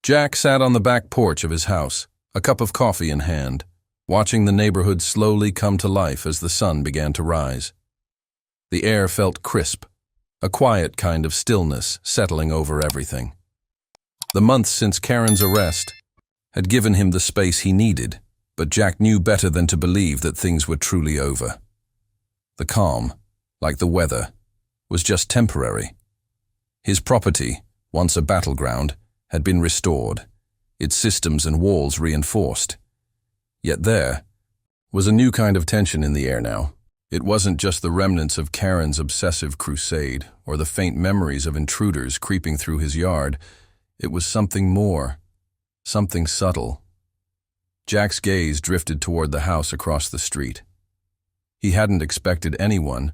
Jack sat on the back porch of his house, a cup of coffee in hand, watching the neighborhood slowly come to life as the sun began to rise. The air felt crisp, a quiet kind of stillness settling over everything. The months since Karen's arrest had given him the space he needed, but Jack knew better than to believe that things were truly over. The calm, like the weather, was just temporary. His property, once a battleground, had been restored, its systems and walls reinforced. Yet there was a new kind of tension in the air now. It wasn't just the remnants of Karen's obsessive crusade or the faint memories of intruders creeping through his yard. It was something more, something subtle. Jack's gaze drifted toward the house across the street. He hadn't expected anyone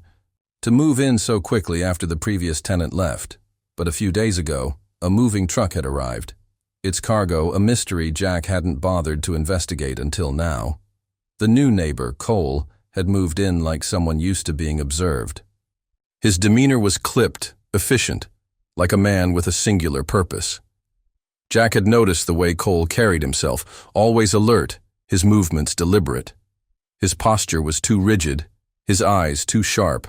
to move in so quickly after the previous tenant left, but a few days ago, a moving truck had arrived. Its cargo, a mystery Jack hadn't bothered to investigate until now. The new neighbor, Cole, had moved in like someone used to being observed. His demeanor was clipped, efficient, like a man with a singular purpose. Jack had noticed the way Cole carried himself, always alert, his movements deliberate. His posture was too rigid, his eyes too sharp.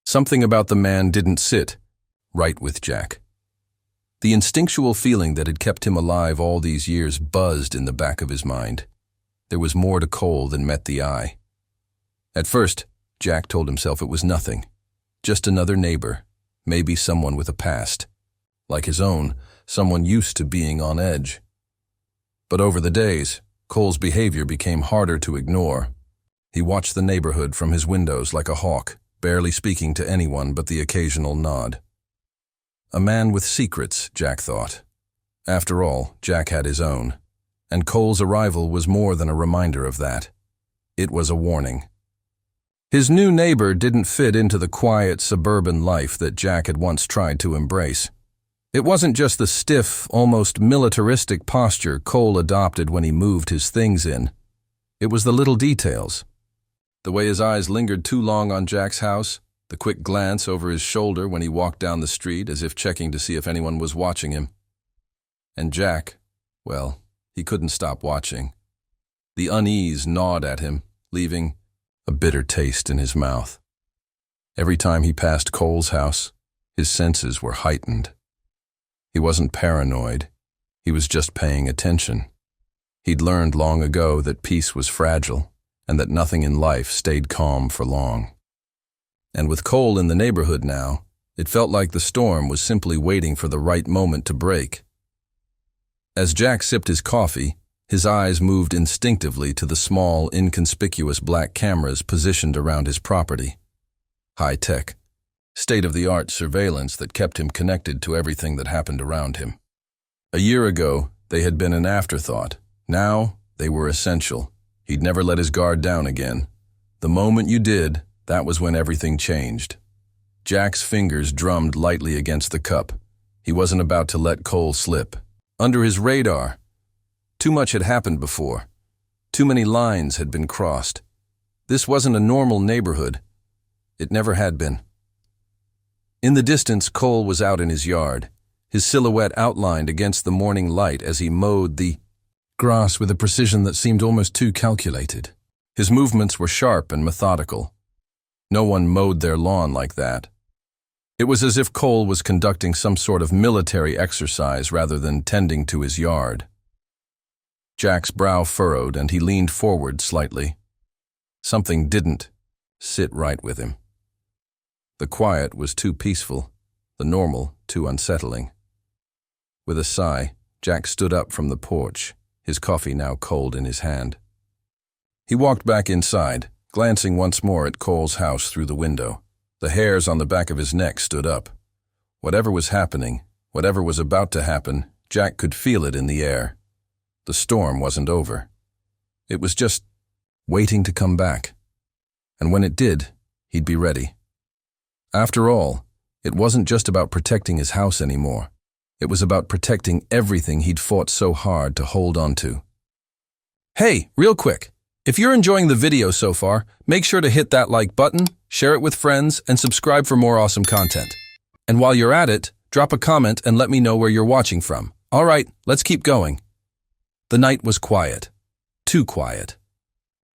Something about the man didn't sit right with Jack. The instinctual feeling that had kept him alive all these years buzzed in the back of his mind. There was more to Cole than met the eye. At first, Jack told himself it was nothing. Just another neighbor, maybe someone with a past. Like his own, someone used to being on edge. But over the days, Cole's behavior became harder to ignore. He watched the neighborhood from his windows like a hawk, barely speaking to anyone but the occasional nod. A man with secrets, Jack thought. After all, Jack had his own, and Cole's arrival was more than a reminder of that. It was a warning. His new neighbor didn't fit into the quiet suburban life that Jack had once tried to embrace. It wasn't just the stiff, almost militaristic posture Cole adopted when he moved his things in. It was the little details. The way his eyes lingered too long on Jack's house, the quick glance over his shoulder when he walked down the street as if checking to see if anyone was watching him. And Jack, well, he couldn't stop watching. The unease gnawed at him, leaving a bitter taste in his mouth. Every time he passed Cole's house, his senses were heightened. He wasn't paranoid. He was just paying attention. He'd learned long ago that peace was fragile and that nothing in life stayed calm for long. And with Cole in the neighborhood now, it felt like the storm was simply waiting for the right moment to break. As Jack sipped his coffee, his eyes moved instinctively to the small, inconspicuous black cameras positioned around his property. High-tech, state-of-the-art surveillance that kept him connected to everything that happened around him. A year ago, they had been an afterthought. Now, they were essential. He'd never let his guard down again. The moment you did, that was when everything changed. Jack's fingers drummed lightly against the cup. He wasn't about to let Cole slip. Under his radar, too much had happened before. Too many lines had been crossed. This wasn't a normal neighborhood. It never had been. In the distance, Cole was out in his yard, his silhouette outlined against the morning light as he mowed the grass with a precision that seemed almost too calculated. His movements were sharp and methodical. No one mowed their lawn like that. It was as if Cole was conducting some sort of military exercise rather than tending to his yard. Jack's brow furrowed and he leaned forward slightly. Something didn't sit right with him. The quiet was too peaceful, the normal too unsettling. With a sigh, Jack stood up from the porch, his coffee now cold in his hand. He walked back inside, glancing once more at Cole's house through the window. The hairs on the back of his neck stood up. Whatever was happening, whatever was about to happen, Jack could feel it in the air. The storm wasn't over. It was just waiting to come back. And when it did, he'd be ready. After all, it wasn't just about protecting his house anymore. It was about protecting everything he'd fought so hard to hold on to. Hey, real quick. If you're enjoying the video so far, make sure to hit that like button, share it with friends, and subscribe for more awesome content. And while you're at it, drop a comment and let me know where you're watching from. All right, let's keep going. The night was quiet. Too quiet.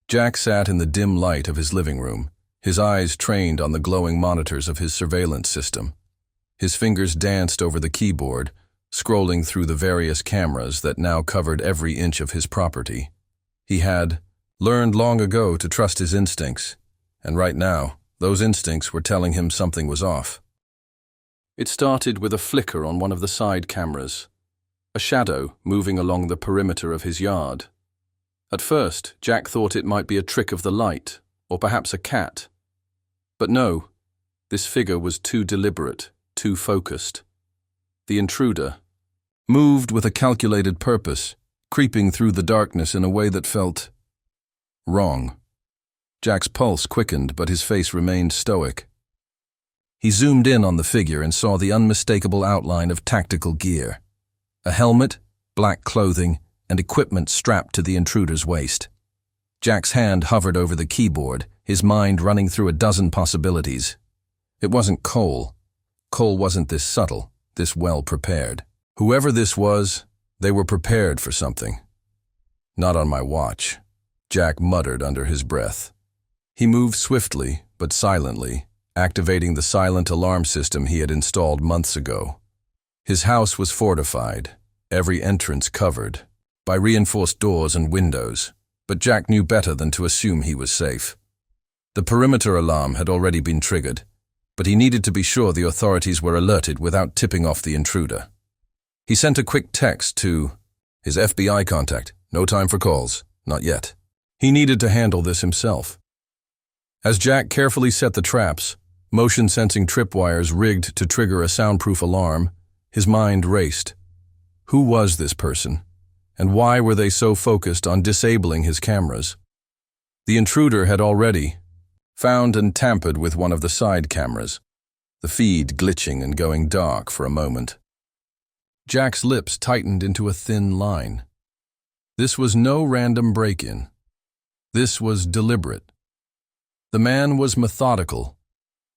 Jack sat in the dim light of his living room, his eyes trained on the glowing monitors of his surveillance system. His fingers danced over the keyboard, scrolling through the various cameras that now covered every inch of his property. He had learned long ago to trust his instincts, and right now, those instincts were telling him something was off. It started with a flicker on one of the side cameras, a shadow moving along the perimeter of his yard. At first, Jack thought it might be a trick of the light, or perhaps a cat. But no, this figure was too deliberate, too focused. The intruder moved with a calculated purpose, creeping through the darkness in a way that felt wrong. Jack's pulse quickened, but his face remained stoic. He zoomed in on the figure and saw the unmistakable outline of tactical gear. A helmet, black clothing, and equipment strapped to the intruder's waist. Jack's hand hovered over the keyboard, his mind running through a dozen possibilities. It wasn't Cole. Cole wasn't this subtle, this well-prepared. Whoever this was, they were prepared for something. Not on my watch, Jack muttered under his breath. He moved swiftly, but silently, activating the silent alarm system he had installed months ago. His house was fortified, every entrance covered, by reinforced doors and windows, but Jack knew better than to assume he was safe. The perimeter alarm had already been triggered, but he needed to be sure the authorities were alerted without tipping off the intruder. He sent a quick text to his FBI contact, no time for calls, not yet. He needed to handle this himself. As Jack carefully set the traps, motion-sensing tripwires rigged to trigger a soundproof alarm, his mind raced. Who was this person? And why were they so focused on disabling his cameras? The intruder had already found and tampered with one of the side cameras, the feed glitching and going dark for a moment. Jack's lips tightened into a thin line. This was no random break-in. This was deliberate. The man was methodical,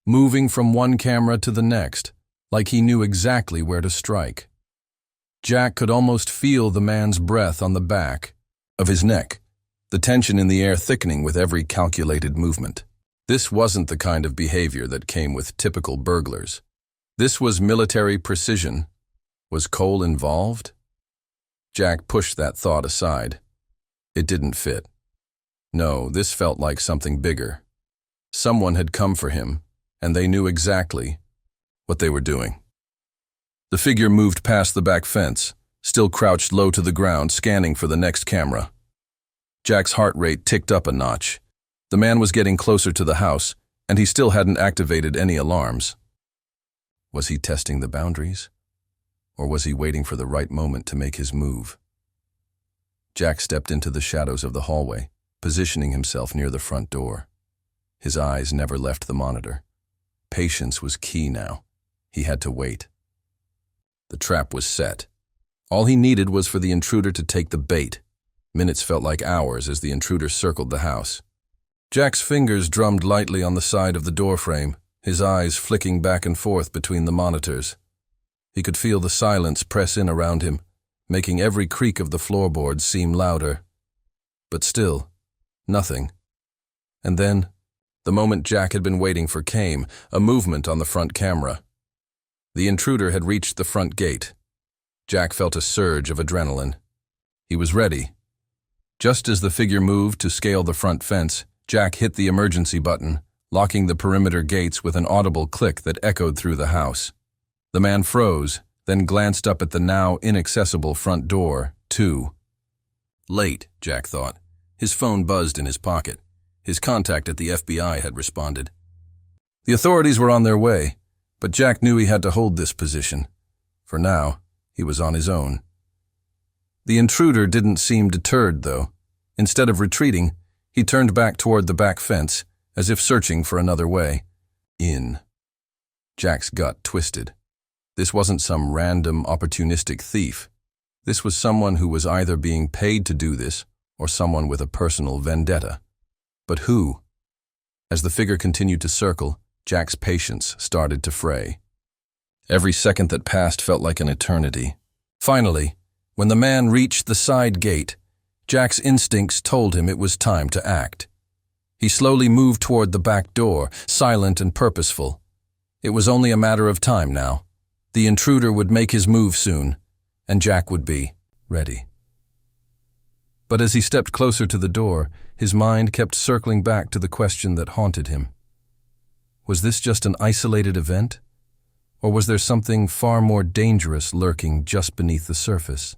moving from one camera to the next, like he knew exactly where to strike. Jack could almost feel the man's breath on the back of his neck, the tension in the air thickening with every calculated movement. This wasn't the kind of behavior that came with typical burglars. This was military precision. Was Cole involved? Jack pushed that thought aside. It didn't fit. No, this felt like something bigger. Someone had come for him, and they knew exactly what they were doing. The figure moved past the back fence, still crouched low to the ground, scanning for the next camera. Jack's heart rate ticked up a notch. The man was getting closer to the house, and he still hadn't activated any alarms. Was he testing the boundaries? Or was he waiting for the right moment to make his move? Jack stepped into the shadows of the hallway, positioning himself near the front door. His eyes never left the monitor. Patience was key now. He had to wait. The trap was set. All he needed was for the intruder to take the bait. Minutes felt like hours as the intruder circled the house. Jack's fingers drummed lightly on the side of the doorframe, his eyes flicking back and forth between the monitors. He could feel the silence press in around him, making every creak of the floorboards seem louder. But still, nothing. And then, the moment Jack had been waiting for came, a movement on the front camera. The intruder had reached the front gate. Jack felt a surge of adrenaline. He was ready. Just as the figure moved to scale the front fence, Jack hit the emergency button, locking the perimeter gates with an audible click that echoed through the house. The man froze, then glanced up at the now inaccessible front door, too. Late, Jack thought. His phone buzzed in his pocket. His contact at the FBI had responded. The authorities were on their way, but Jack knew he had to hold this position. For now, he was on his own. The intruder didn't seem deterred, though. Instead of retreating, he turned back toward the back fence, as if searching for another way. In. Jack's gut twisted. This wasn't some random, opportunistic thief. This was someone who was either being paid to do this, or someone with a personal vendetta. But who? As the figure continued to circle, Jack's patience started to fray. Every second that passed felt like an eternity. Finally, when the man reached the side gate, Jack's instincts told him it was time to act. He slowly moved toward the back door, silent and purposeful. It was only a matter of time now. The intruder would make his move soon, and Jack would be ready. But as he stepped closer to the door, his mind kept circling back to the question that haunted him. Was this just an isolated event? Or was there something far more dangerous lurking just beneath the surface?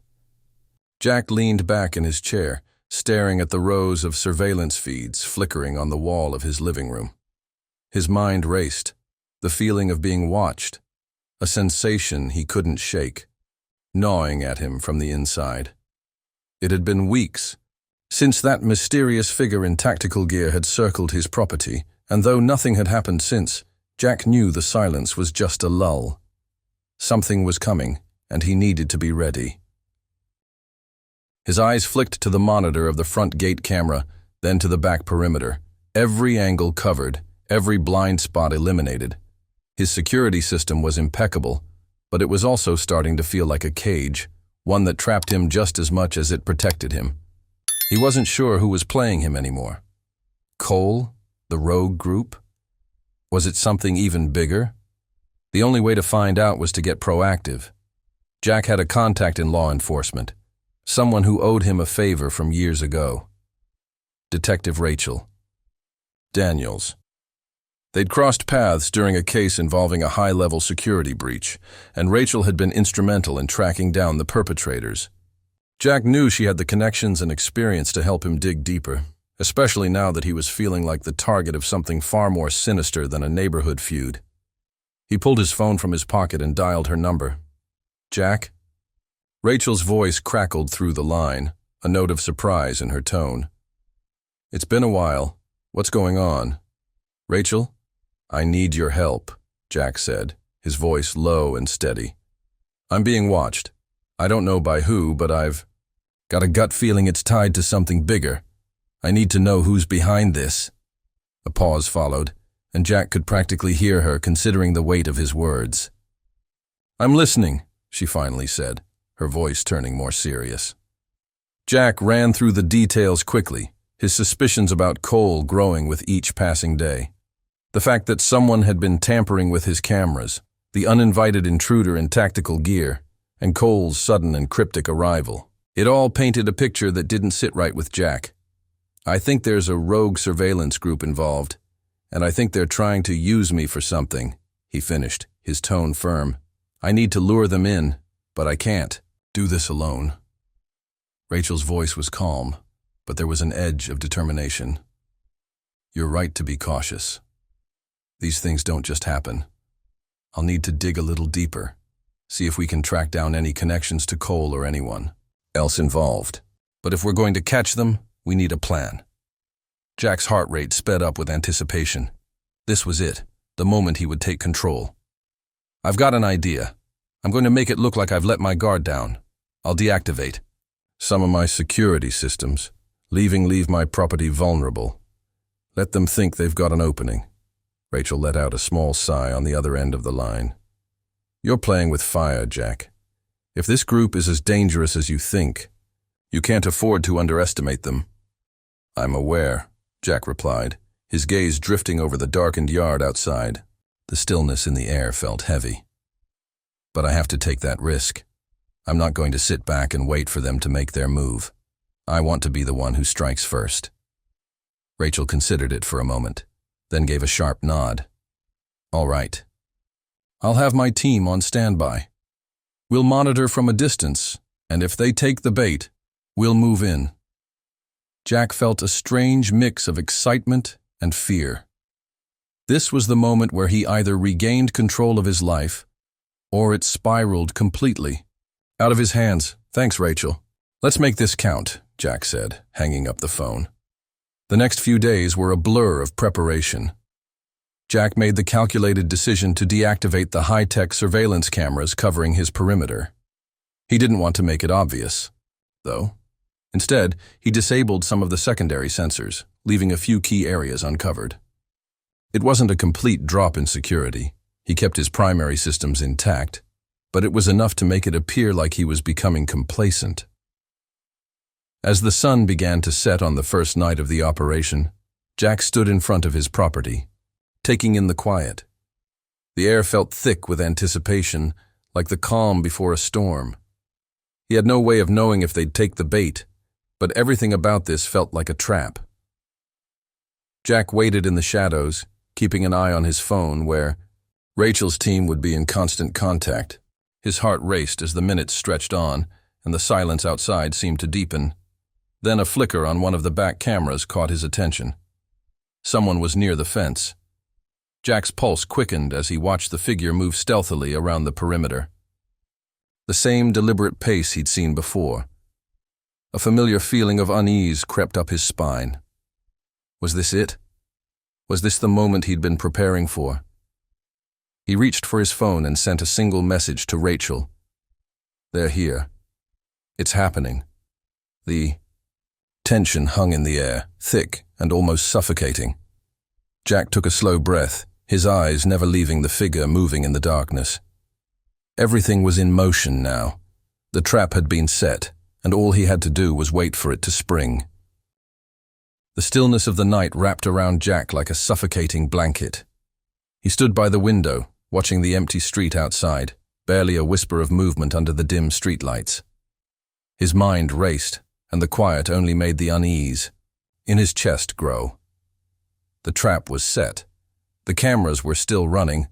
Jack leaned back in his chair, staring at the rows of surveillance feeds flickering on the wall of his living room. His mind raced, the feeling of being watched, a sensation he couldn't shake, gnawing at him from the inside. It had been weeks since that mysterious figure in tactical gear had circled his property, and though nothing had happened since, Jack knew the silence was just a lull. Something was coming, and he needed to be ready. His eyes flicked to the monitor of the front gate camera, then to the back perimeter. Every angle covered, every blind spot eliminated. His security system was impeccable, but it was also starting to feel like a cage, one that trapped him just as much as it protected him. He wasn't sure who was playing him anymore. Cole? The rogue group? Was it something even bigger? The only way to find out was to get proactive. Jack had a contact in law enforcement, someone who owed him a favor from years ago. Detective Rachel Daniels. They'd crossed paths during a case involving a high-level security breach, and Rachel had been instrumental in tracking down the perpetrators. Jack knew she had the connections and experience to help him dig deeper, especially now that he was feeling like the target of something far more sinister than a neighborhood feud. He pulled his phone from his pocket and dialed her number. "Jack?" Rachel's voice crackled through the line, a note of surprise in her tone. "It's been a while. What's going on?" "Rachel? I need your help," Jack said, his voice low and steady. "I'm being watched. I don't know by who, but I've got a gut feeling it's tied to something bigger. I need to know who's behind this." A pause followed, and Jack could practically hear her considering the weight of his words. "I'm listening," she finally said, her voice turning more serious. Jack ran through the details quickly, his suspicions about Cole growing with each passing day. The fact that someone had been tampering with his cameras, the uninvited intruder in tactical gear, and Cole's sudden and cryptic arrival. It all painted a picture that didn't sit right with Jack. "I think there's a rogue surveillance group involved, and I think they're trying to use me for something," he finished, his tone firm. "I need to lure them in, but I can't do this alone." Rachel's voice was calm, but there was an edge of determination. "You're right to be cautious. These things don't just happen. I'll need to dig a little deeper, see if we can track down any connections to Cole or anyone else involved. But if we're going to catch them, we need a plan." Jack's heart rate sped up with anticipation. This was it, the moment he would take control. "I've got an idea. I'm going to make it look like I've let my guard down. I'll deactivate some of my security systems, leave my property vulnerable. Let them think they've got an opening." Rachel let out a small sigh on the other end of the line. "You're playing with fire, Jack. If this group is as dangerous as you think, you can't afford to underestimate them." "I'm aware," Jack replied, his gaze drifting over the darkened yard outside. The stillness in the air felt heavy. "But I have to take that risk. I'm not going to sit back and wait for them to make their move. I want to be the one who strikes first." Rachel considered it for a moment, then gave a sharp nod. "All right. I'll have my team on standby. We'll monitor from a distance, and if they take the bait, we'll move in." Jack felt a strange mix of excitement and fear. This was the moment where he either regained control of his life, or it spiraled completely out of his hands. "Thanks, Rachel. Let's make this count," Jack said, hanging up the phone. The next few days were a blur of preparation. Jack made the calculated decision to deactivate the high-tech surveillance cameras covering his perimeter. He didn't want to make it obvious, though. Instead, he disabled some of the secondary sensors, leaving a few key areas uncovered. It wasn't a complete drop in security. He kept his primary systems intact, but it was enough to make it appear like he was becoming complacent. As the sun began to set on the first night of the operation, Jack stood in front of his property, taking in the quiet. The air felt thick with anticipation, like the calm before a storm. He had no way of knowing if they'd take the bait, but everything about this felt like a trap. Jack waited in the shadows, keeping an eye on his phone where Rachel's team would be in constant contact. His heart raced as the minutes stretched on, and the silence outside seemed to deepen. Then a flicker on one of the back cameras caught his attention. Someone was near the fence. Jack's pulse quickened as he watched the figure move stealthily around the perimeter. The same deliberate pace he'd seen before. A familiar feeling of unease crept up his spine. Was this it? Was this the moment he'd been preparing for? He reached for his phone and sent a single message to Rachel. "They're here. It's happening." The tension hung in the air, thick and almost suffocating. Jack took a slow breath, his eyes never leaving the figure moving in the darkness. Everything was in motion now. The trap had been set, and all he had to do was wait for it to spring. The stillness of the night wrapped around Jack like a suffocating blanket. He stood by the window, watching the empty street outside, barely a whisper of movement under the dim streetlights. His mind raced, and the quiet only made the unease in his chest grow. The trap was set. The cameras were still running,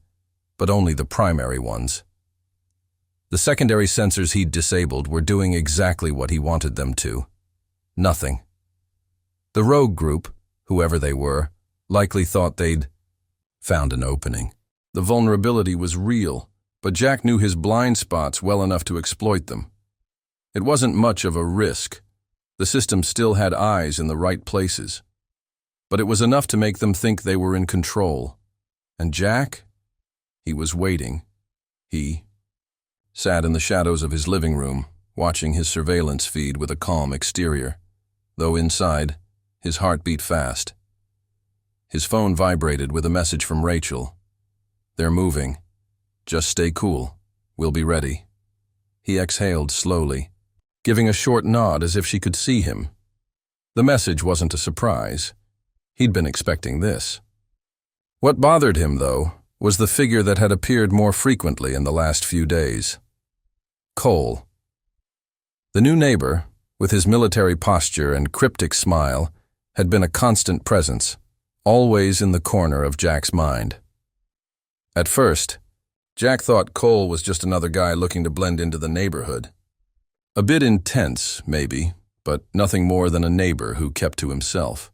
but only the primary ones. The secondary sensors he'd disabled were doing exactly what he wanted them to. Nothing. The rogue group, whoever they were, likely thought they'd found an opening. The vulnerability was real, but Jack knew his blind spots well enough to exploit them. It wasn't much of a risk. The system still had eyes in the right places. But it was enough to make them think they were in control. And Jack? He was waiting. He sat in the shadows of his living room, watching his surveillance feed with a calm exterior, though inside, his heart beat fast. His phone vibrated with a message from Rachel. "They're moving. Just stay cool. We'll be ready." He exhaled slowly, giving a short nod as if she could see him. The message wasn't a surprise. He'd been expecting this. What bothered him, though, was the figure that had appeared more frequently in the last few days. Cole. The new neighbor, with his military posture and cryptic smile, had been a constant presence, always in the corner of Jack's mind. At first, Jack thought Cole was just another guy looking to blend into the neighborhood. A bit intense, maybe, but nothing more than a neighbor who kept to himself.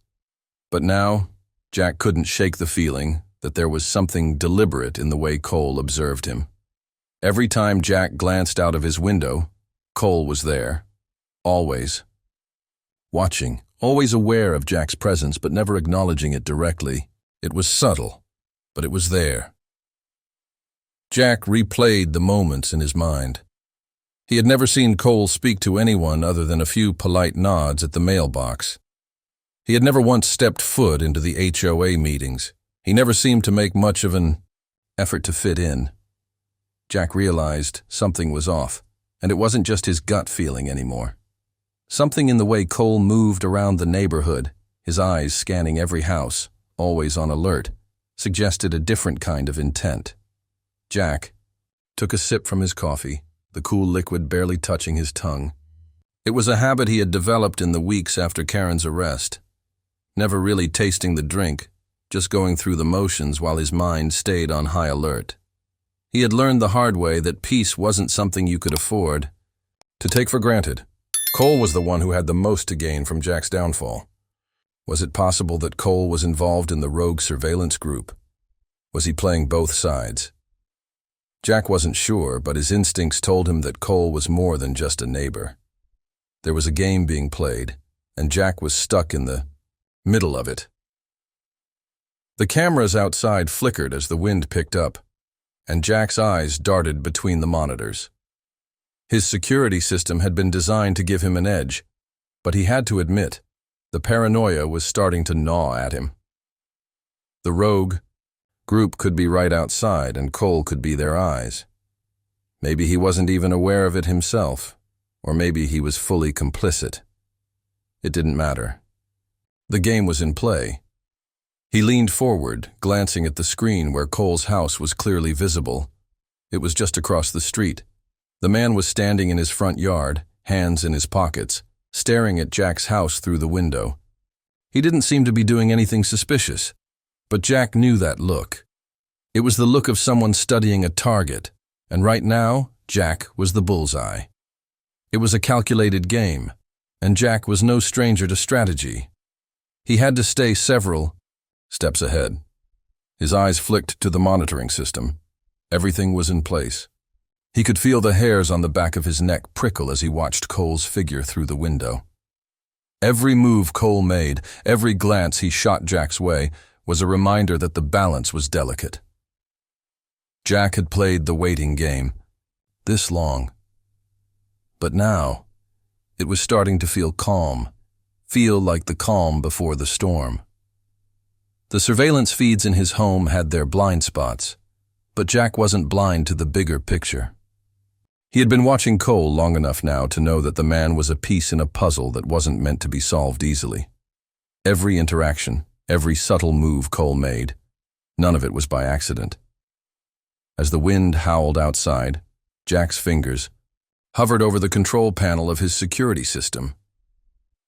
But now, Jack couldn't shake the feeling that there was something deliberate in the way Cole observed him. Every time Jack glanced out of his window, Cole was there. Always. Watching, always aware of Jack's presence but never acknowledging it directly. It was subtle, but it was there. Jack replayed the moments in his mind. He had never seen Cole speak to anyone other than a few polite nods at the mailbox. He had never once stepped foot into the HOA meetings. He never seemed to make much of an effort to fit in. Jack realized something was off, and it wasn't just his gut feeling anymore. Something in the way Cole moved around the neighborhood, his eyes scanning every house, always on alert, suggested a different kind of intent. Jack took a sip from his coffee, the cool liquid barely touching his tongue. It was a habit he had developed in the weeks after Karen's arrest. Never really tasting the drink, just going through the motions while his mind stayed on high alert. He had learned the hard way that peace wasn't something you could afford to take for granted. Cole was the one who had the most to gain from Jack's downfall. Was it possible that Cole was involved in the rogue surveillance group? Was he playing both sides? Jack wasn't sure, but his instincts told him that Cole was more than just a neighbor. There was a game being played, and Jack was stuck in the middle of it. The cameras outside flickered as the wind picked up, and Jack's eyes darted between the monitors. His security system had been designed to give him an edge, but he had to admit, the paranoia was starting to gnaw at him. The rogue group could be right outside, and Cole could be their eyes. Maybe he wasn't even aware of it himself, or maybe he was fully complicit. It didn't matter. The game was in play. He leaned forward, glancing at the screen where Cole's house was clearly visible. It was just across the street. The man was standing in his front yard, hands in his pockets, staring at Jack's house through the window. He didn't seem to be doing anything suspicious, but Jack knew that look. It was the look of someone studying a target, and right now, Jack was the bullseye. It was a calculated game, and Jack was no stranger to strategy. He had to stay several steps ahead. His eyes flicked to the monitoring system. Everything was in place. He could feel the hairs on the back of his neck prickle as he watched Cole's figure through the window. Every move Cole made, every glance he shot Jack's way, was a reminder that the balance was delicate. Jack had played the waiting game this long. But now, it was starting to feel calm, feel like the calm before the storm. The surveillance feeds in his home had their blind spots, but Jack wasn't blind to the bigger picture. He had been watching Cole long enough now to know that the man was a piece in a puzzle that wasn't meant to be solved easily. Every interaction, every subtle move Cole made, none of it was by accident. As the wind howled outside, Jack's fingers hovered over the control panel of his security system.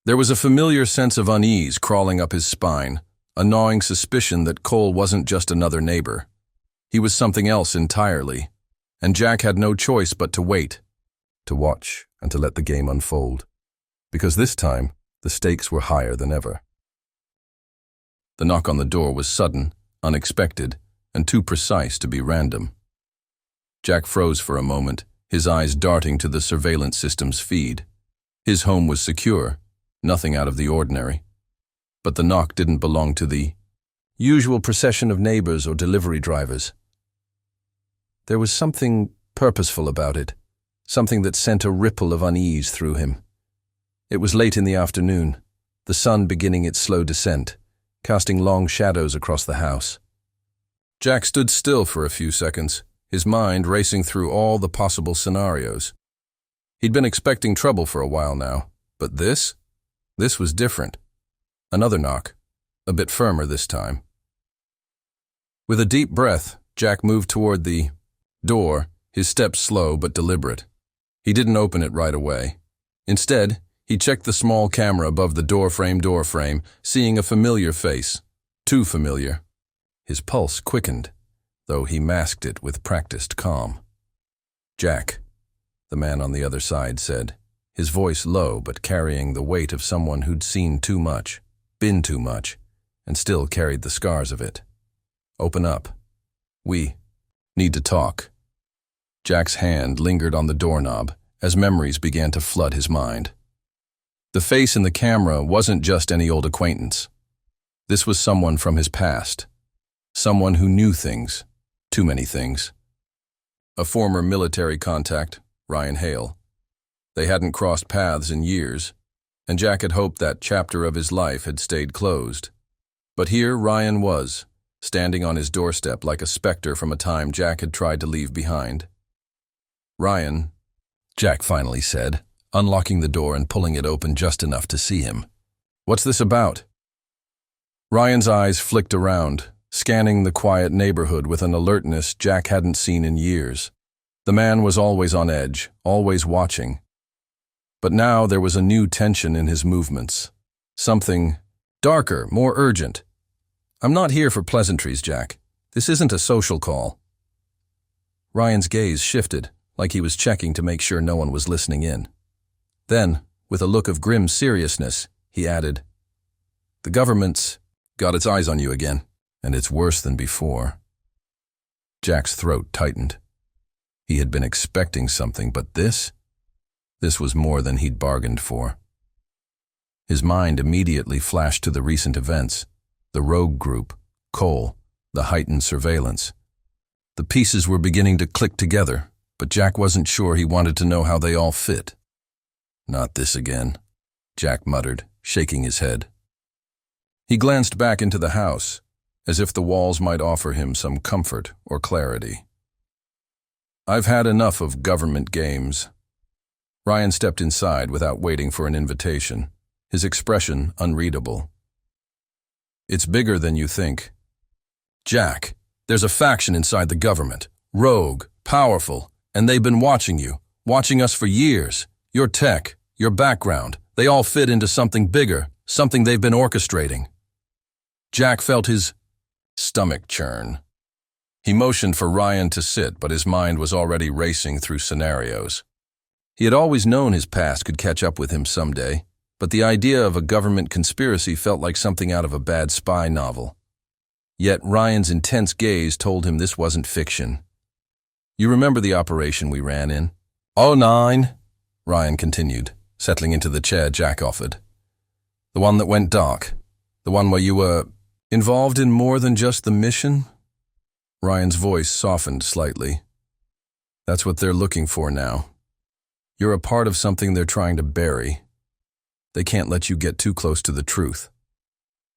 There was a familiar sense of unease crawling up his spine, a gnawing suspicion that Cole wasn't just another neighbor. He was something else entirely, and Jack had no choice but to wait, to watch, and to let the game unfold. Because this time, the stakes were higher than ever. The knock on the door was sudden, unexpected, and too precise to be random. Jack froze for a moment, his eyes darting to the surveillance system's feed. His home was secure, nothing out of the ordinary. But the knock didn't belong to the usual procession of neighbors or delivery drivers. There was something purposeful about it, something that sent a ripple of unease through him. It was late in the afternoon, the sun beginning its slow descent, casting long shadows across the house. Jack stood still for a few seconds, his mind racing through all the possible scenarios. He'd been expecting trouble for a while now, but this was different. Another knock, a bit firmer this time. With a deep breath, Jack moved toward the door, his steps slow but deliberate. He didn't open it right away. Instead, he checked the small camera above the door frame, seeing a familiar face. Too familiar. His pulse quickened, though he masked it with practiced calm. "Jack," the man on the other side said, his voice low but carrying the weight of someone who'd seen too much, been too much, and still carried the scars of it. "Open up. We need to talk." Jack's hand lingered on the doorknob as memories began to flood his mind. The face in the camera wasn't just any old acquaintance. This was someone from his past. Someone who knew things, too many things. A former military contact, Ryan Hale. They hadn't crossed paths in years, and Jack had hoped that chapter of his life had stayed closed. But here Ryan was, standing on his doorstep like a specter from a time Jack had tried to leave behind. "Ryan," Jack finally said, unlocking the door and pulling it open just enough to see him. "What's this about?" Ryan's eyes flicked around, scanning the quiet neighborhood with an alertness Jack hadn't seen in years. The man was always on edge, always watching. But now there was a new tension in his movements. Something darker, more urgent. "I'm not here for pleasantries, Jack. This isn't a social call." Ryan's gaze shifted, like he was checking to make sure no one was listening in. Then, with a look of grim seriousness, he added, "The government's got its eyes on you again, and it's worse than before." Jack's throat tightened. He had been expecting something, but this was more than he'd bargained for. His mind immediately flashed to the recent events, the rogue group, Cole, the heightened surveillance. The pieces were beginning to click together, but Jack wasn't sure he wanted to know how they all fit. "Not this again," Jack muttered, shaking his head. He glanced back into the house, as if the walls might offer him some comfort or clarity. I've had enough of government games. Ryan stepped inside without waiting for an invitation, his expression unreadable. It's bigger than you think. Jack, there's a faction inside the government, rogue, powerful, and they've been watching you, watching us for years. Your tech, your background, they all fit into something bigger, something they've been orchestrating. Jack felt his stomach churn. He motioned for Ryan to sit, but his mind was already racing through scenarios. He had always known his past could catch up with him someday, but the idea of a government conspiracy felt like something out of a bad spy novel. Yet Ryan's intense gaze told him this wasn't fiction. You remember the operation we ran in? Oh, 09, Ryan continued, settling into the chair Jack offered. The one that went dark. The one where you were involved in more than just the mission? Ryan's voice softened slightly. That's what they're looking for now. You're a part of something they're trying to bury. They can't let you get too close to the truth.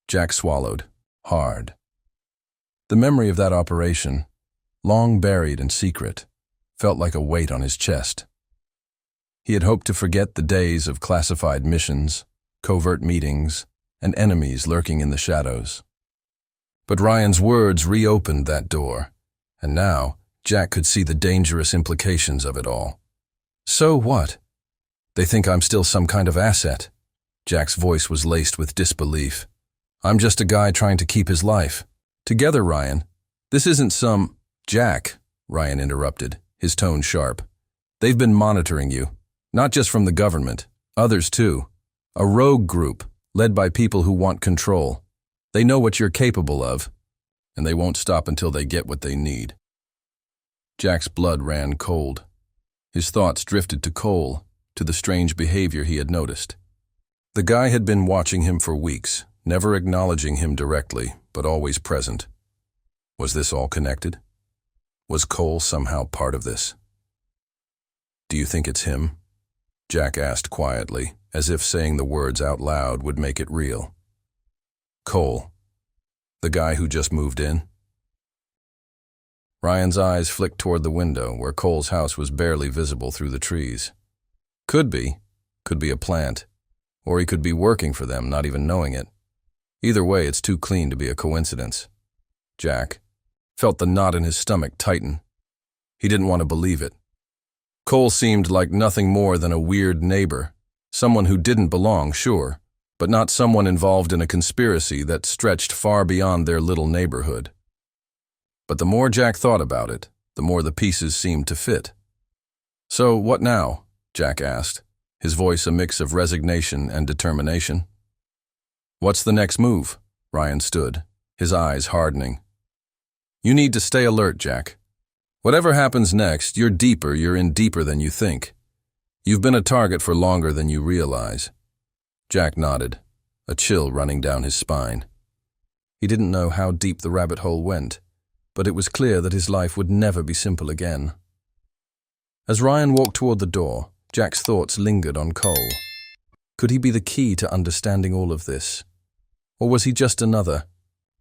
Jack swallowed, hard. The memory of that operation, long buried in secret, felt like a weight on his chest. He had hoped to forget the days of classified missions, covert meetings, and enemies lurking in the shadows. But Ryan's words reopened that door, and now Jack could see the dangerous implications of it all. So what? They think I'm still some kind of asset. Jack's voice was laced with disbelief. I'm just a guy trying to keep his life. Together, Ryan. This isn't some... Jack, Ryan interrupted, his tone sharp. They've been monitoring you, not just from the government, others too. A rogue group, led by people who want control. They know what you're capable of, and they won't stop until they get what they need. Jack's blood ran cold. His thoughts drifted to Cole, to the strange behavior he had noticed. The guy had been watching him for weeks, never acknowledging him directly, but always present. Was this all connected? Was Cole somehow part of this? Do you think it's him? Jack asked quietly, as if saying the words out loud would make it real. Cole, the guy who just moved in? Ryan's eyes flicked toward the window, where Cole's house was barely visible through the trees. Could be a plant, or he could be working for them, not even knowing it. Either way, it's too clean to be a coincidence. Jack felt the knot in his stomach tighten. He didn't want to believe it. Cole seemed like nothing more than a weird neighbor, someone who didn't belong, sure, but not someone involved in a conspiracy that stretched far beyond their little neighborhood. But the more Jack thought about it, the more the pieces seemed to fit. So what now? Jack asked, his voice a mix of resignation and determination. What's the next move? Ryan stood, his eyes hardening. You need to stay alert, Jack. Whatever happens next, you're in deeper than you think. You've been a target for longer than you realize. Jack nodded, a chill running down his spine. He didn't know how deep the rabbit hole went, but it was clear that his life would never be simple again. As Ryan walked toward the door, Jack's thoughts lingered on Cole. Could he be the key to understanding all of this? Or was he just another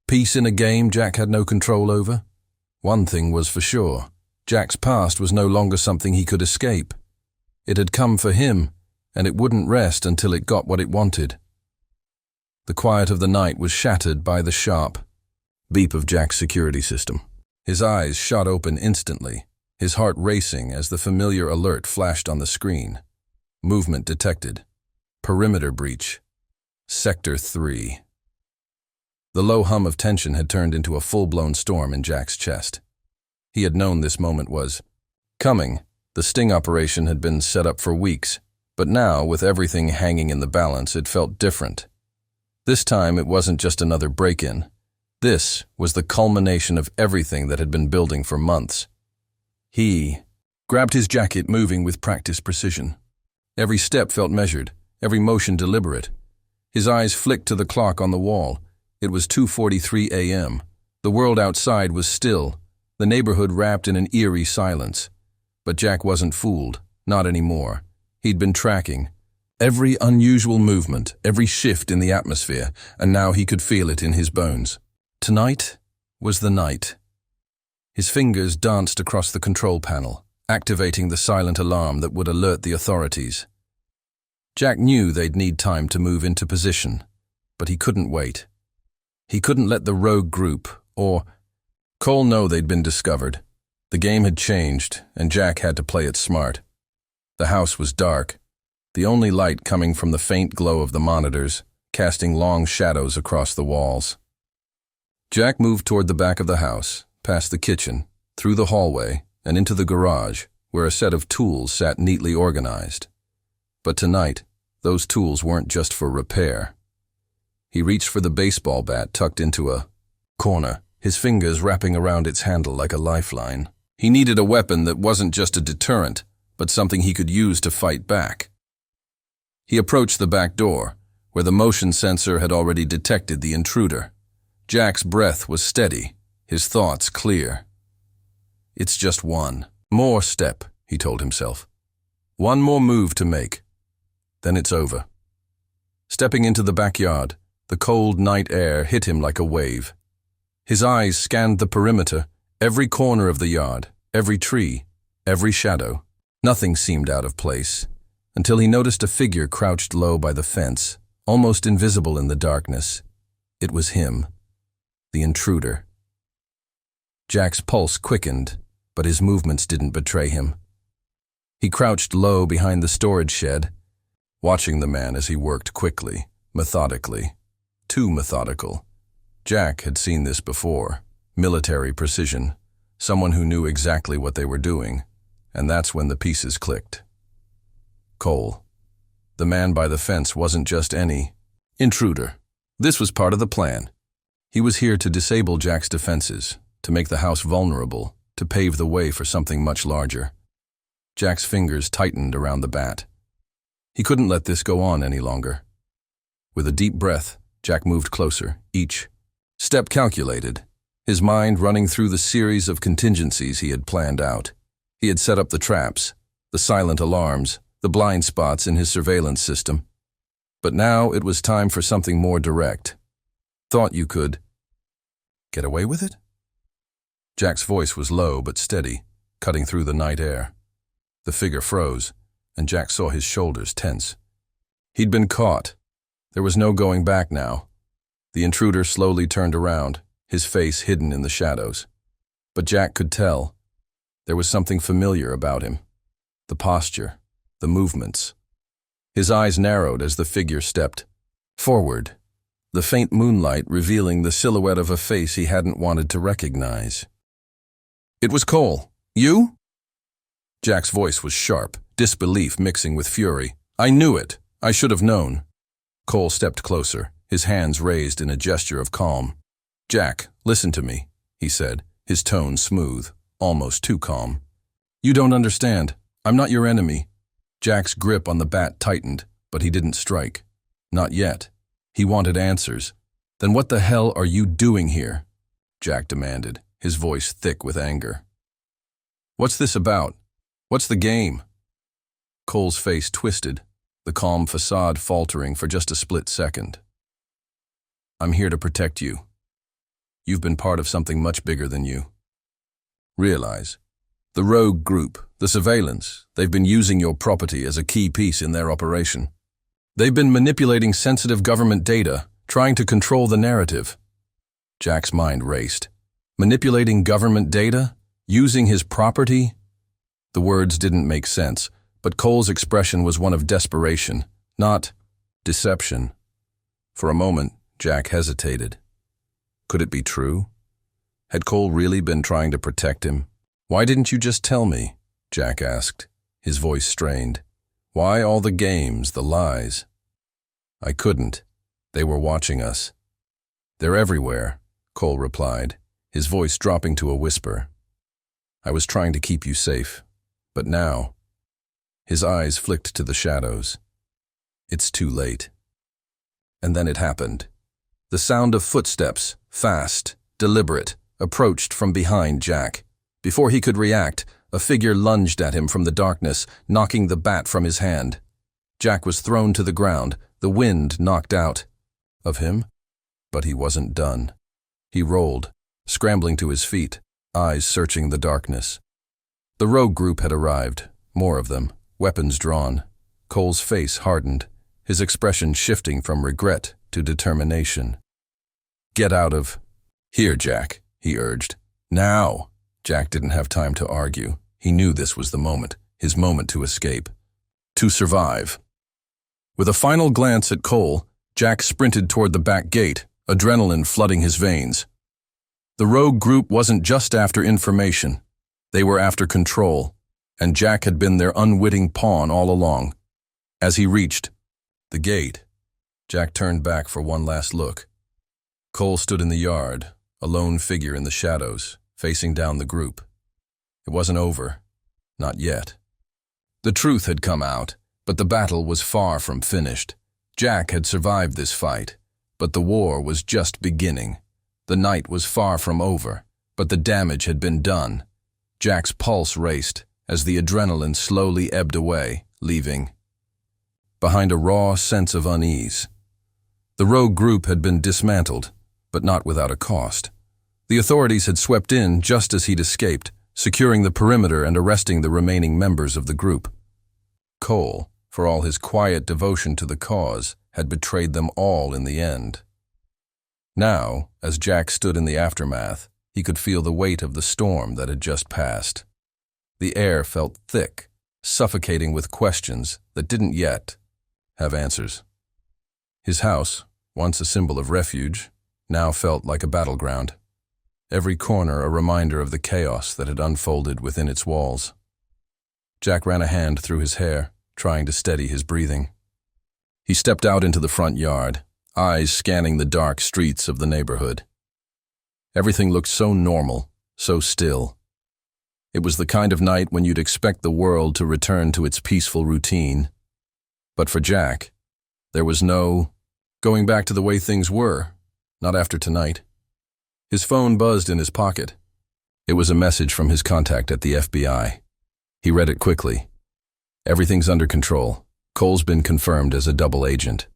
piece in a game Jack had no control over? One thing was for sure. Jack's past was no longer something he could escape. It had come for him, and it wouldn't rest until it got what it wanted. The quiet of the night was shattered by the sharp beep of Jack's security system. His eyes shot open instantly, his heart racing as the familiar alert flashed on the screen. Movement detected. Perimeter breach. Sector 3. The low hum of tension had turned into a full-blown storm in Jack's chest. He had known this moment was coming. The sting operation had been set up for weeks, but now, with everything hanging in the balance, it felt different. This time, it wasn't just another break-in. This was the culmination of everything that had been building for months. He grabbed his jacket, moving with practiced precision. Every step felt measured, every motion deliberate. His eyes flicked to the clock on the wall. It was 2:43 a.m. The world outside was still, the neighborhood wrapped in an eerie silence. But Jack wasn't fooled, not anymore. He'd been tracking every unusual movement, every shift in the atmosphere, and now he could feel it in his bones. Tonight was the night. His fingers danced across the control panel, activating the silent alarm that would alert the authorities. Jack knew they'd need time to move into position, but he couldn't wait. He couldn't let the rogue group, or Cole, know they'd been discovered. The game had changed, and Jack had to play it smart. The house was dark, the only light coming from the faint glow of the monitors, casting long shadows across the walls. Jack moved toward the back of the house, past the kitchen, through the hallway, and into the garage, where a set of tools sat neatly organized. But tonight, those tools weren't just for repair. He reached for the baseball bat tucked into a corner, his fingers wrapping around its handle like a lifeline. He needed a weapon that wasn't just a deterrent, but something he could use to fight back. He approached the back door, where the motion sensor had already detected the intruder. Jack's breath was steady, his thoughts clear. It's just one more step, he told himself. One more move to make. Then it's over. Stepping into the backyard, the cold night air hit him like a wave. His eyes scanned the perimeter, every corner of the yard, every tree, every shadow. Nothing seemed out of place, until he noticed a figure crouched low by the fence, almost invisible in the darkness. It was him, the intruder. Jack's pulse quickened, but his movements didn't betray him. He crouched low behind the storage shed, watching the man as he worked quickly, methodically. Too methodical. Jack had seen this before. Military precision. Someone who knew exactly what they were doing. And that's when the pieces clicked. Cole. The man by the fence wasn't just any intruder. This was part of the plan. He was here to disable Jack's defenses, to make the house vulnerable, to pave the way for something much larger. Jack's fingers tightened around the bat. He couldn't let this go on any longer. With a deep breath, Jack moved closer, each step calculated, his mind running through the series of contingencies he had planned out. He had set up the traps, the silent alarms, the blind spots in his surveillance system. But now it was time for something more direct. Thought you could get away with it? Jack's voice was low but steady, cutting through the night air. The figure froze, and Jack saw his shoulders tense. He'd been caught. There was no going back now. The intruder slowly turned around, his face hidden in the shadows. But Jack could tell. There was something familiar about him. The posture, the movements. His eyes narrowed as the figure stepped forward, the faint moonlight revealing the silhouette of a face he hadn't wanted to recognize. It was Cole. You? Jack's voice was sharp, disbelief mixing with fury. I knew it. I should have known. Cole stepped closer, his hands raised in a gesture of calm. Jack, listen to me, he said, his tone smooth, almost too calm. You don't understand. I'm not your enemy. Jack's grip on the bat tightened, but he didn't strike. Not yet. He wanted answers. Then what the hell are you doing here? Jack demanded, his voice thick with anger. What's this about? What's the game? Cole's face twisted, the calm facade faltering for just a split second. I'm here to protect you. You've been part of something much bigger than you. Realize. The rogue group, the surveillance, they've been using your property as a key piece in their operation. They've been manipulating sensitive government data, trying to control the narrative. Jack's mind raced. Manipulating government data? Using his property? The words didn't make sense, but Cole's expression was one of desperation, not deception. For a moment, Jack hesitated. Could it be true? Had Cole really been trying to protect him? Why didn't you just tell me? Jack asked, his voice strained. Why all the games, the lies? I couldn't. They were watching us. They're everywhere, Cole replied, his voice dropping to a whisper. I was trying to keep you safe, but now... His eyes flicked to the shadows. It's too late. And then it happened. The sound of footsteps, fast, deliberate, approached from behind Jack. Before he could react, a figure lunged at him from the darkness, knocking the bat from his hand. Jack was thrown to the ground, the wind knocked out of him. But he wasn't done. He rolled, scrambling to his feet, eyes searching the darkness. The rogue group had arrived, more of them, weapons drawn. Cole's face hardened, his expression shifting from regret to determination. "Get out of here, Jack," he urged. "Now!" Jack didn't have time to argue. He knew this was the moment, his moment to escape. To survive. With a final glance at Cole, Jack sprinted toward the back gate, adrenaline flooding his veins. The rogue group wasn't just after information. They were after control, and Jack had been their unwitting pawn all along. As he reached the gate, Jack turned back for one last look. Cole stood in the yard, a lone figure in the shadows, facing down the group. It wasn't over. Not yet. The truth had come out, but the battle was far from finished. Jack had survived this fight, but the war was just beginning. The night was far from over, but the damage had been done. Jack's pulse raced as the adrenaline slowly ebbed away, leaving behind a raw sense of unease. The rogue group had been dismantled, but not without a cost. The authorities had swept in just as he'd escaped, securing the perimeter and arresting the remaining members of the group. Cole, for all his quiet devotion to the cause, had betrayed them all in the end. Now, as Jack stood in the aftermath, he could feel the weight of the storm that had just passed. The air felt thick, suffocating with questions that didn't yet have answers. His house, once a symbol of refuge, now felt like a battleground. Every corner a reminder of the chaos that had unfolded within its walls. Jack ran a hand through his hair, trying to steady his breathing. He stepped out into the front yard, eyes scanning the dark streets of the neighborhood. Everything looked so normal, so still. It was the kind of night when you'd expect the world to return to its peaceful routine. But for Jack, there was no going back to the way things were, not after tonight. His phone buzzed in his pocket. It was a message from his contact at the FBI. He read it quickly. "Everything's under control. Cole's been confirmed as a double agent.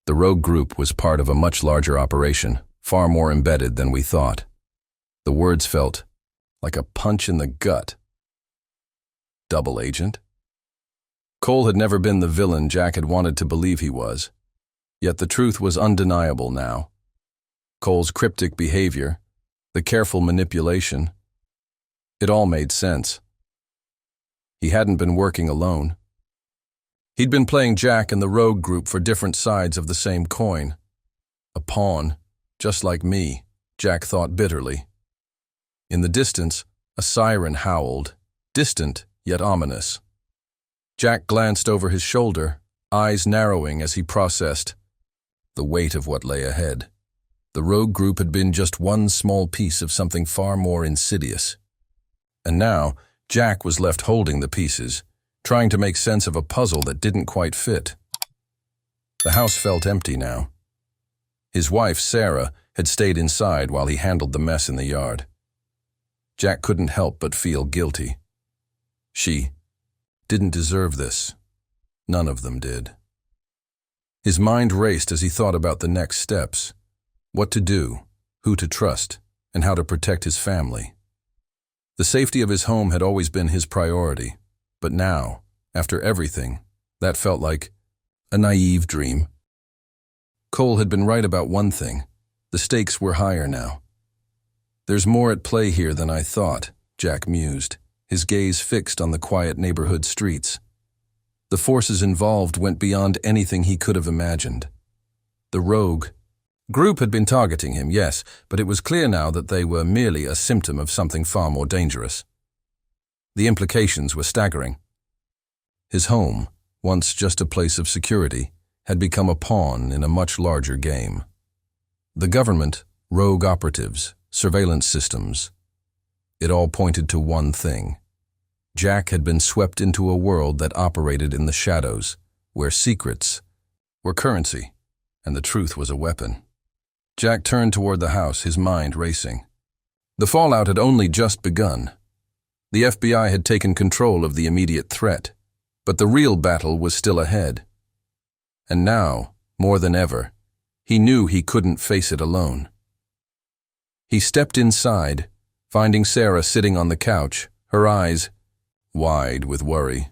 The rogue group was part of a much larger operation, far more embedded than we thought." The words felt like a punch in the gut. Double agent? Cole had never been the villain Jack had wanted to believe he was. Yet the truth was undeniable now. Cole's cryptic behavior, the careful manipulation, it all made sense. He hadn't been working alone. He'd been playing Jack and the rogue group for different sides of the same coin. A pawn, just like me, Jack thought bitterly. In the distance, a siren howled, distant yet ominous. Jack glanced over his shoulder, eyes narrowing as he processed the weight of what lay ahead. The rogue group had been just one small piece of something far more insidious. And now, Jack was left holding the pieces, trying to make sense of a puzzle that didn't quite fit. The house felt empty now. His wife, Sarah, had stayed inside while he handled the mess in the yard. Jack couldn't help but feel guilty. She didn't deserve this. None of them did. His mind raced as he thought about the next steps. What to do, who to trust, and how to protect his family. The safety of his home had always been his priority, but now, after everything, that felt like a naive dream. Cole had been right about one thing. The stakes were higher now. "There's more at play here than I thought," Jack mused, his gaze fixed on the quiet neighborhood streets. The forces involved went beyond anything he could have imagined. The rogue group had been targeting him, yes, but it was clear now that they were merely a symptom of something far more dangerous. The implications were staggering. His home, once just a place of security, had become a pawn in a much larger game. The government, rogue operatives, surveillance systems, it all pointed to one thing. Jack had been swept into a world that operated in the shadows, where secrets were currency, and the truth was a weapon. Jack turned toward the house, his mind racing. The fallout had only just begun. The FBI had taken control of the immediate threat, but the real battle was still ahead. And now, more than ever, he knew he couldn't face it alone. He stepped inside, finding Sarah sitting on the couch, her eyes wide with worry.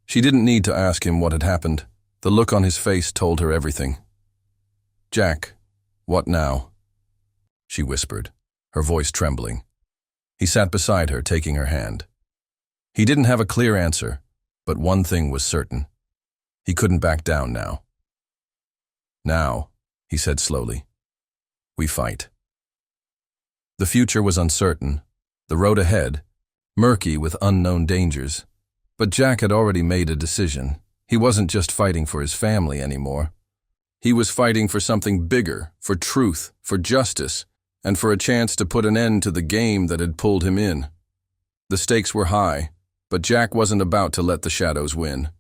She didn't need to ask him what had happened. The look on his face told her everything. "Jack, what now?" she whispered, her voice trembling. He sat beside her, taking her hand. He didn't have a clear answer, but one thing was certain. He couldn't back down now. "Now," he said slowly, "we fight." The future was uncertain, the road ahead, murky with unknown dangers. But Jack had already made a decision. He wasn't just fighting for his family anymore. He was fighting for something bigger, for truth, for justice, and for a chance to put an end to the game that had pulled him in. The stakes were high, but Jack wasn't about to let the shadows win.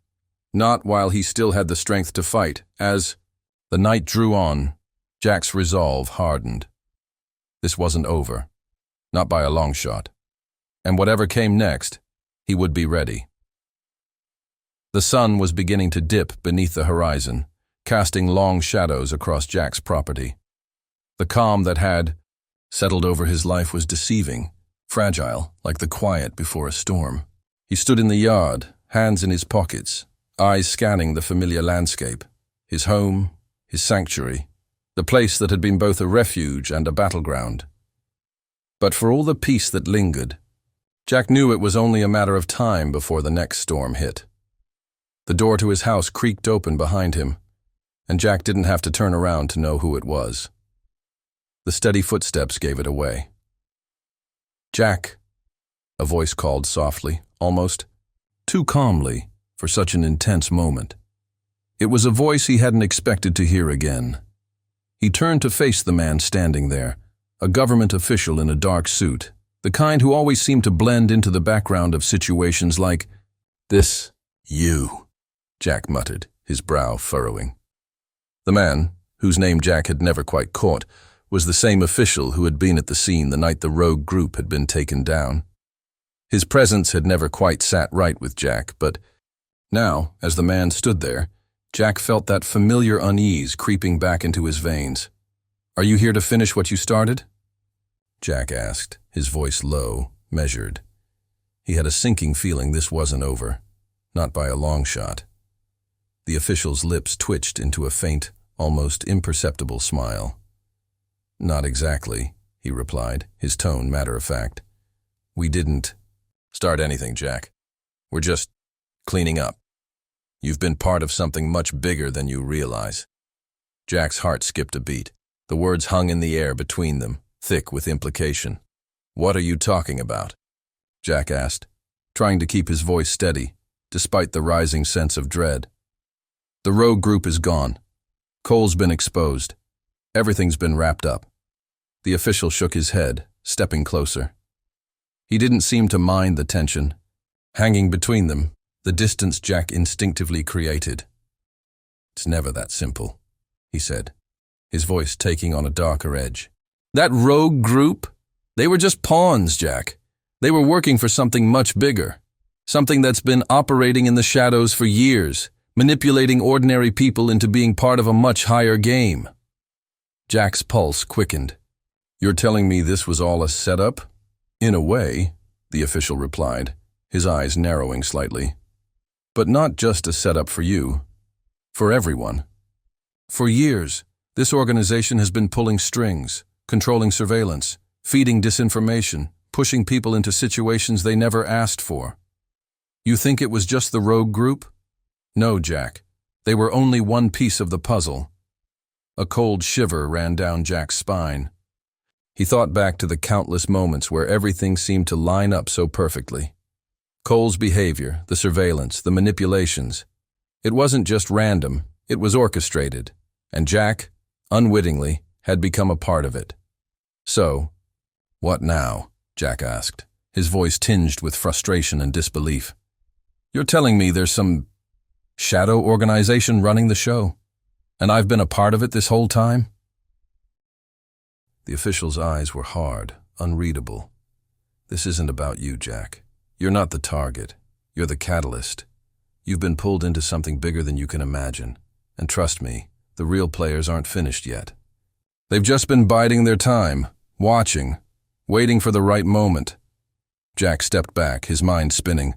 Not while he still had the strength to fight. As the night drew on, Jack's resolve hardened. This wasn't over, not by a long shot. And whatever came next, he would be ready. The sun was beginning to dip beneath the horizon, casting long shadows across Jack's property. The calm that had settled over his life was deceiving, fragile, like the quiet before a storm. He stood in the yard, hands in his pockets, eyes scanning the familiar landscape, his home, his sanctuary, the place that had been both a refuge and a battleground. But for all the peace that lingered, Jack knew it was only a matter of time before the next storm hit. The door to his house creaked open behind him, and Jack didn't have to turn around to know who it was. The steady footsteps gave it away. "Jack," a voice called softly, almost too calmly for such an intense moment. It was a voice he hadn't expected to hear again. He turned to face the man standing there, a government official in a dark suit, the kind who always seemed to blend into the background of situations like this. "You," Jack muttered, his brow furrowing. The man, whose name Jack had never quite caught, was the same official who had been at the scene the night the rogue group had been taken down. His presence had never quite sat right with Jack, but now, as the man stood there, Jack felt that familiar unease creeping back into his veins. "Are you here to finish what you started?" Jack asked, his voice low, measured. He had a sinking feeling this wasn't over, not by a long shot. The official's lips twitched into a faint, almost imperceptible smile. "Not exactly," he replied, his tone matter-of-fact. "We didn't start anything, Jack. We're just cleaning up. You've been part of something much bigger than you realize." Jack's heart skipped a beat. The words hung in the air between them, thick with implication. "What are you talking about?" Jack asked, trying to keep his voice steady, despite the rising sense of dread. "The rogue group is gone. Cole's been exposed. Everything's been wrapped up." The official shook his head, stepping closer. He didn't seem to mind the tension, hanging between them, the distance Jack instinctively created. "It's never that simple," he said, his voice taking on a darker edge. "That rogue group? They were just pawns, Jack. They were working for something much bigger, something that's been operating in the shadows for years, manipulating ordinary people into being part of a much higher game." Jack's pulse quickened. "You're telling me this was all a setup?" "In a way," the official replied, his eyes narrowing slightly. "But not just a setup for you. For everyone. For years, this organization has been pulling strings, controlling surveillance, feeding disinformation, pushing people into situations they never asked for. You think it was just the rogue group? No, Jack. They were only one piece of the puzzle." A cold shiver ran down Jack's spine. He thought back to the countless moments where everything seemed to line up so perfectly. Cole's behavior, the surveillance, the manipulations. It wasn't just random, it was orchestrated, and Jack, unwittingly, had become a part of it. "So, what now?" Jack asked, his voice tinged with frustration and disbelief. "You're telling me there's some shadow organization running the show, and I've been a part of it this whole time?" The official's eyes were hard, unreadable. "This isn't about you, Jack. You're not the target. You're the catalyst. You've been pulled into something bigger than you can imagine. And trust me, the real players aren't finished yet. They've just been biding their time, watching, waiting for the right moment." Jack stepped back, his mind spinning.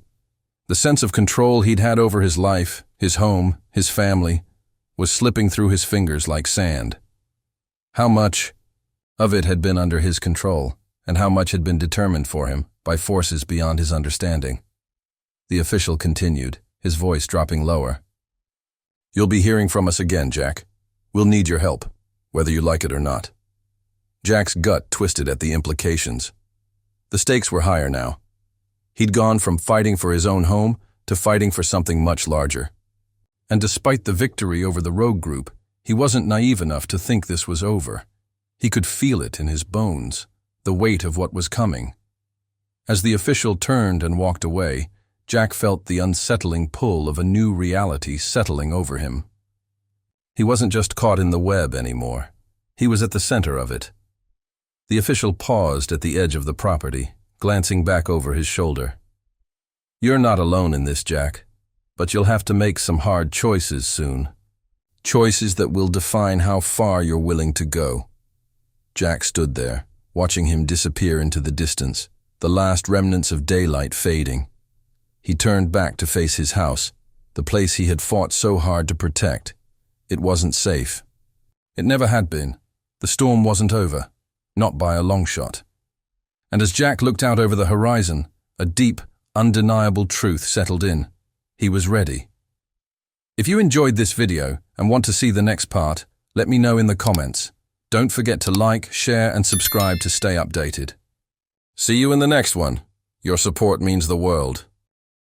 The sense of control he'd had over his life, his home, his family, was slipping through his fingers like sand. How much of it had been under his control, and how much had been determined for him by forces beyond his understanding? The official continued, his voice dropping lower. "You'll be hearing from us again, Jack. We'll need your help, whether you like it or not." Jack's gut twisted at the implications. The stakes were higher now. He'd gone from fighting for his own home to fighting for something much larger. And despite the victory over the rogue group, he wasn't naive enough to think this was over. He could feel it in his bones, the weight of what was coming. As the official turned and walked away, Jack felt the unsettling pull of a new reality settling over him. He wasn't just caught in the web anymore. He was at the center of it. The official paused at the edge of the property, glancing back over his shoulder. "You're not alone in this, Jack, but you'll have to make some hard choices soon. Choices that will define how far you're willing to go." Jack stood there, watching him disappear into the distance, the last remnants of daylight fading. He turned back to face his house, the place he had fought so hard to protect. It wasn't safe. It never had been. The storm wasn't over, not by a long shot. And as Jack looked out over the horizon, a deep, undeniable truth settled in. He was ready. If you enjoyed this video and want to see the next part, let me know in the comments. Don't forget to like, share, and subscribe to stay updated. See you in the next one. Your support means the world.